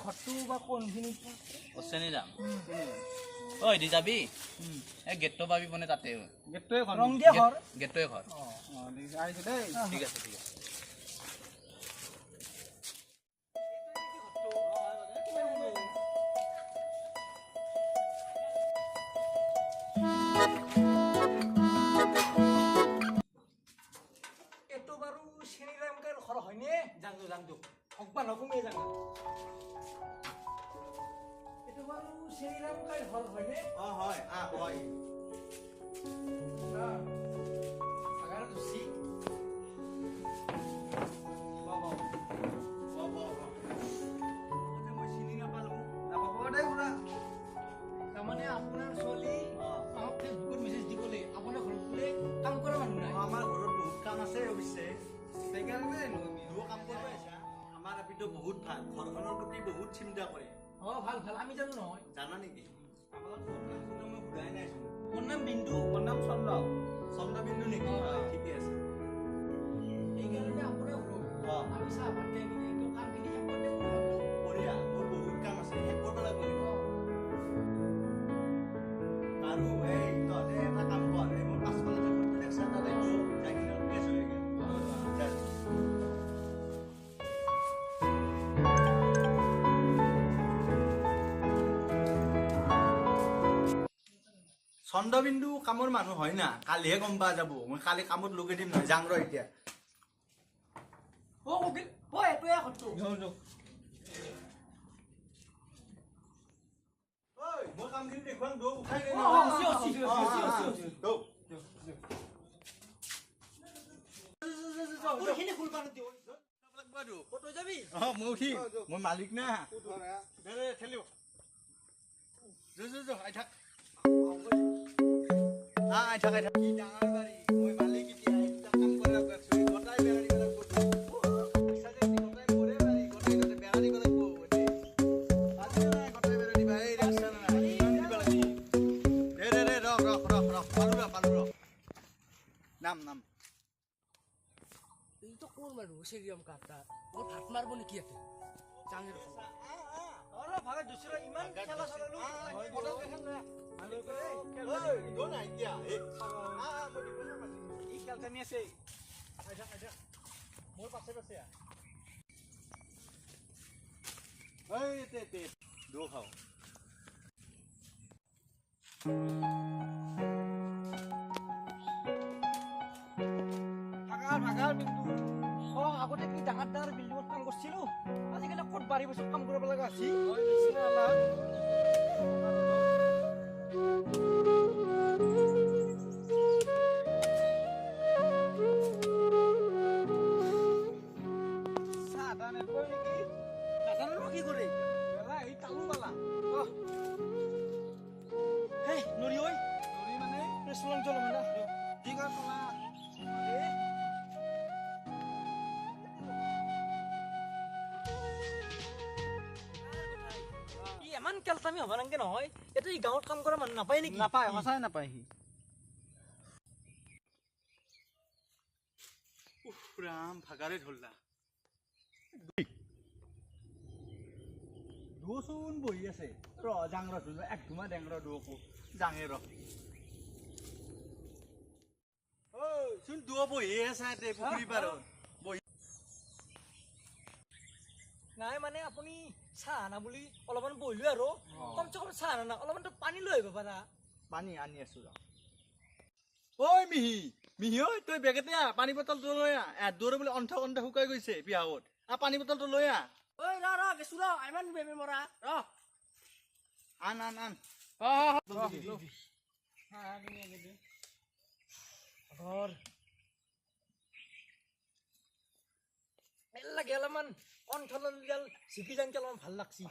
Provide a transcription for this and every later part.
ঘৰটো বা কোনখিনি চেনি যাম ঐ দি যাবি এই গেটটো পাবি মানে তাতে গেটটোৱে ঘৰ ৰং দিয়া ঘৰ গেটটোৱে ঘৰ আহিছো দেই ঠিক আছে ঠিক আছে এইটো বাৰু শ্ৰীৰামকাৰ ঘৰ হয়নে জানো ভগৱান হুকুমে জানো এইটো বাৰু শ্ৰীৰামকাৰ ঘৰ হয়নে হয় হয় আগাৰ দুছি মই চিনি নাপালো তাৰমানে আপোনাৰ ছোৱালী আমাক ফেচবুকত মেছেজ দিবলৈ আপোনাৰ ঘৰত বোলে কাম কৰা মানুহ নাই আমাৰ ঘৰত বহুত কাম আছে অৱশ্যে সেইকাৰণে মিহুও কাম কৰিব আহিছা আমাৰ আপিটো বহুত ভাল ঘৰখনৰ প্ৰতি বহুত চিন্তা কৰে ভাল আমি জানো নহয় জানা নেকি আমাৰ ঘৰত কামটো মই ঘূৰাই নাইচোন মোৰ নাম বিন্দু মোৰ নাম চন্দ্ৰ বিন্দু নেকি ঠিকে আছে সেইকাৰণে আপোনাৰ ঘৰত আমি চাহ ভাত খাই কিনে একদম কামখিনি শেষ কৰি দিম বঢ়িয়া মোৰ বহুত কাম আছে শেষ কৰিব লাগিব আৰু এই তহঁতে এটা কাম কৰ এই মোৰ পাছফালে যে ঘৰটো দেখছা তাতে যাই কিনে প্লেচ হৈ গ'ল চন্দ্ৰবিন্দু কামৰ মানুহ হয় না কালিহে গম পোৱা যাব মই কালি কামত লগাই দিম নহয় যাং ৰ এতিয়া এইটোৱে ঘৰটো মই কামখিনি দেখুৱাম দৌ উঠাই মই মালিক না ঠেলিও আই থাক আই থাক কি ডাঙৰ বাৰী মই মালিক এতিয়া কাম কৰিব লাগছো গটাই বেৰা দিব লাগিব নাম এইটো কোন মানুহ শ্ৰীৰাম কাটা মই ভাত মাৰিব নেকি ইয়াতে চাঙেৰ ভাগে দুচৰা ইমান খেলা চলালো খেলখানি আছে মোৰ পাছে পাছে দৌ খাওঁ ভাগাৰ কিন্তু আগতে কি ডাঙৰ বিল্ডিঙত কাম কৰিছিলো আজিকালি ক'ত বাৰী বছৰ কাম কৰিব লগা আছে কি কৰে তালু পালা নৰি ঐ নৰি মানে চল মানে কি কয় পালা ইমান কেলটামি হ'ব নালাগে নহয় এইটো এই গাঁৱত কাম কৰা মানুহ নাপায় নেকি নাপায় সঁচাই নাপায় সি ৰাম ভাগাৰে ধৰলা দোচোন বহি আছে ৰ জাং ৰ এক ধুমা ডেং ৰ দোকো জাঙে ৰ চোন দো বহি আছে পুখুৰী পাৰত নাই মানে আপুনি চাহ আনা বুলি অলপমান বহিলো আৰু কমচে কম চাহ আনা অলপমান পানী লৈ আহিব পাৰা পানী আনি আছো ৰ ঐ মিহি ঐ তই বেগেতে পানী বটলটো লৈ দৌৰে বোলে অন্থ শুকাই গৈছে বিয়াত পানী বটলটো লৈ ঐ ৰ গেছো ৰ ইমান বেবি মৰা ৰ আন লাগে অলপমান অন্থলৰ চিকি জানকে অলপমান ভাল লাগছি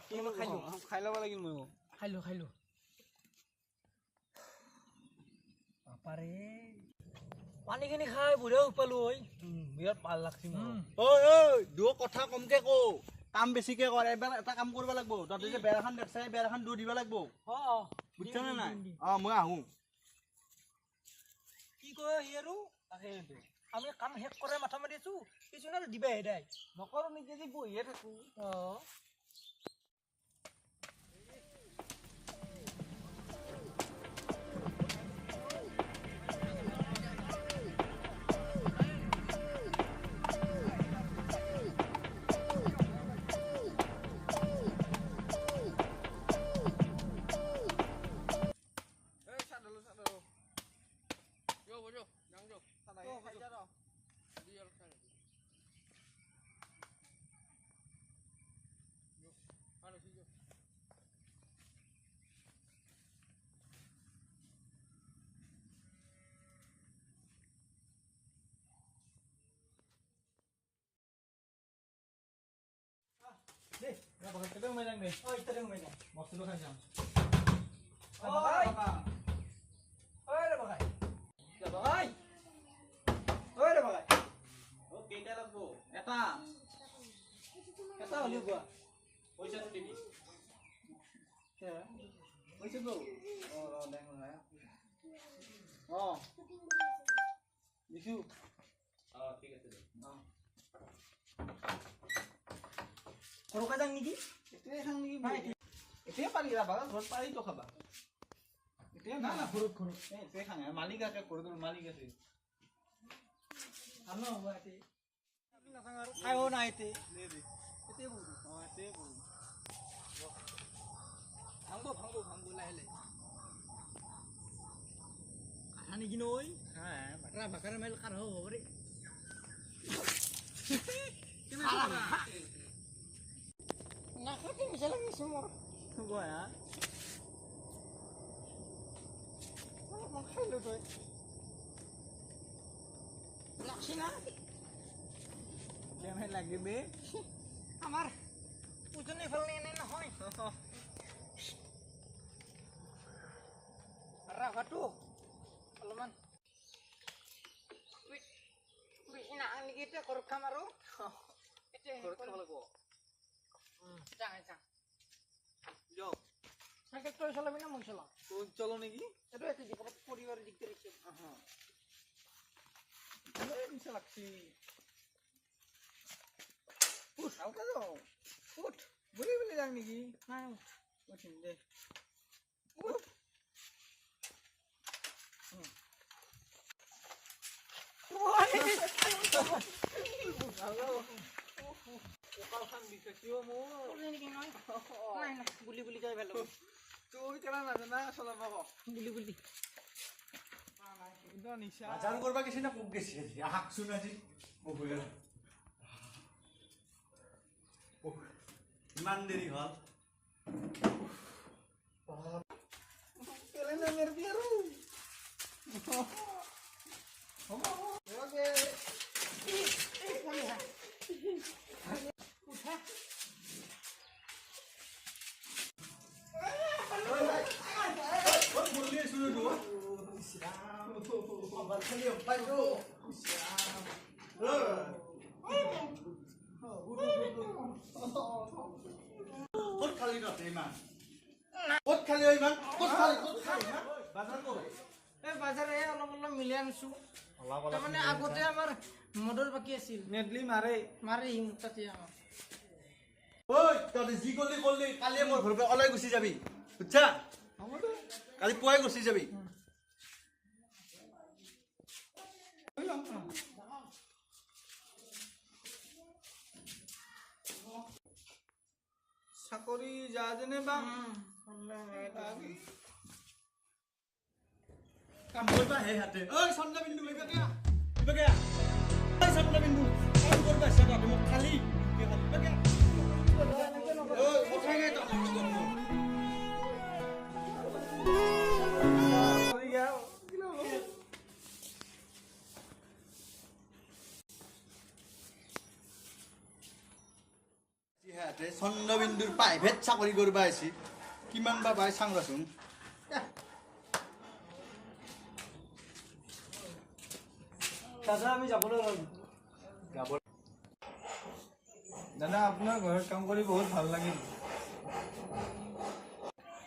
খাই ল'ব লাগিল ময়ো খাইলো বাপাৰে পানীখিনি খাই বুঢ়াও পালো ঐ বিৰাট ভাল লাগছি ঐ দু কথা কমকে কো কাম বেছিকে কৰ এবাৰ এটা কাম কৰিব লাগিব তহঁতে যে বেৰাখন দেখছাই বেৰাখন দূৰ দিব লাগিব বুজিছ নে নাই মই আহো কি কয় সি আৰু আমি কাম শেষ কৰে মাথা মাৰি আছো কিছুমান দিবাহে দাই নকৰো নেকি যদি বহিয়ে থাকো কেতিয়া সোমাই যাম দে ইতাৰে সোমাই যায় বস্তুটো খাই যাম ঐ ৰে বগাই বগাই ঐ ৰে বগাই কেইটা লাগব এটা এটা হ'লেও কোৱা পইচাটো দিবি কৈছে গো দিছো ঠিক আছে দে সৰুকা যাং নেকি এতিয়া খাং নেকি এতিয়া পাৰি যাবা ঘৰত পাৰিতো খাবা এতিয়া না না ঘৰত এতিয়া খাং মালিক আছে ঘৰৰ মালিক আছে ভাল নহ'ব ইয়াতে নাচাং আৰু খায়ো নাই ইয়াতে এতিয়া বহো এতিয়া বহো ভাংব লাহে লাহে আহা নেকি নৈ বাকৰা বাকৰা মেল কাৰ হ'ব পাৰে নাখাতে মিছা লাগিছে মোৰ গয়া মই খাইলো তই লাগছি না কেনে লাগিবে আমাৰ উজনি ফালে এনে নহয় ৰাভাটো অলপমান বেছি নাখাং নেকি এতিয়া ঘৰত খাম আৰু এতিয়া ঘৰত খাব লাগিব চাইকেল তই চলাবি না মই চলাম তোৰ চলো নেকি এইটো এটা দিগৰত পৰিবাৰৰ দিগদাৰ হৈছে মিছা লাগছি উঠ আউকা যাও উঠ বুলি বুলি যাং নেকি নাই উঠিম দে উঠ কঁকালখন বিষাইছিও মোৰ নাই নাই বুলি বুলি যাই ভাল হ'ব তুই কেনা নাজানা চলাব বুলি বুলি একদম নিচা বাজার করবা গেছি না খুব গেছি হাঁকছুন আজি বহুয়ের ইমান দেরি হল কেলে না মেরে দিয়ে আৰু ক'ত খালি তহঁতে ইমান ক'ত খালি ইমান ক'ত খালি বাজাৰ ক'ত এই বাজাৰে অলপ অলপ মিলাই আনিছো তাৰমানে আগতে আমাৰ মদৰ বাকী আছিল নেটলি মাৰে মাৰে সি মোক তাতে আমাৰ ঐ তহঁতে যি কৰিলি কৰিলি কালিয়ে মোৰ ঘৰৰ পৰা ওলাই গুচি যাবি বুজছা কালি পুৱাই গুচি যাবি চাকৰি যা যেনে বা কাম কৰিবা হে হাতে ঐ চন্দা বিন্দু ইবাকে ঐ চন্দা বিন্দু কাম কৰিবা আছে তহঁতে মোক খালি ইবাকে ঐ কথাই নাই তহঁতে চন্দ্ৰবিন্দুৰ প্ৰাইভেট চাকৰি কৰিব আহিছে কিমান বা পাই চাংৰাচোন দাদা আমি যাবলৈ ওলালো দাদা আপোনাৰ ঘৰত কাম কৰি বহুত ভাল লাগিল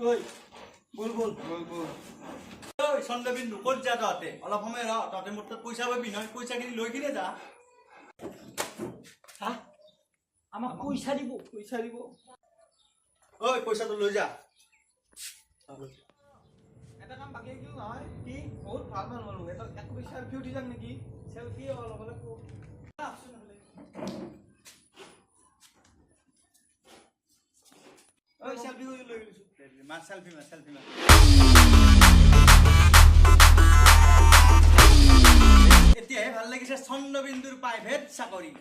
ঐ বল বল বল বল ঐ চন্দ্ৰবিন্দু ক'ত যা তহঁতে অলপ সময় ৰ তহঁতে মোৰ তাত পইচা পাবি নহয় পইচাখিনি লৈ কিনে যা আমাক পইচা দিব ঐ পইচাটো লৈ যা এটা কাম বাকী থাকিল নহয় কি বহুত ভাল ভাল হ'লো এটা এক কপি চেলফি উঠি যাম নেকি চেলফি অলপ অলপ ঐ চেলফি কৰি লৈ গৈছো মাৰ চেলফি মাৰ এতিয়াহে ভাল লাগিছে চন্দ্ৰবিন্দুৰ প্ৰাইভেট চাকৰি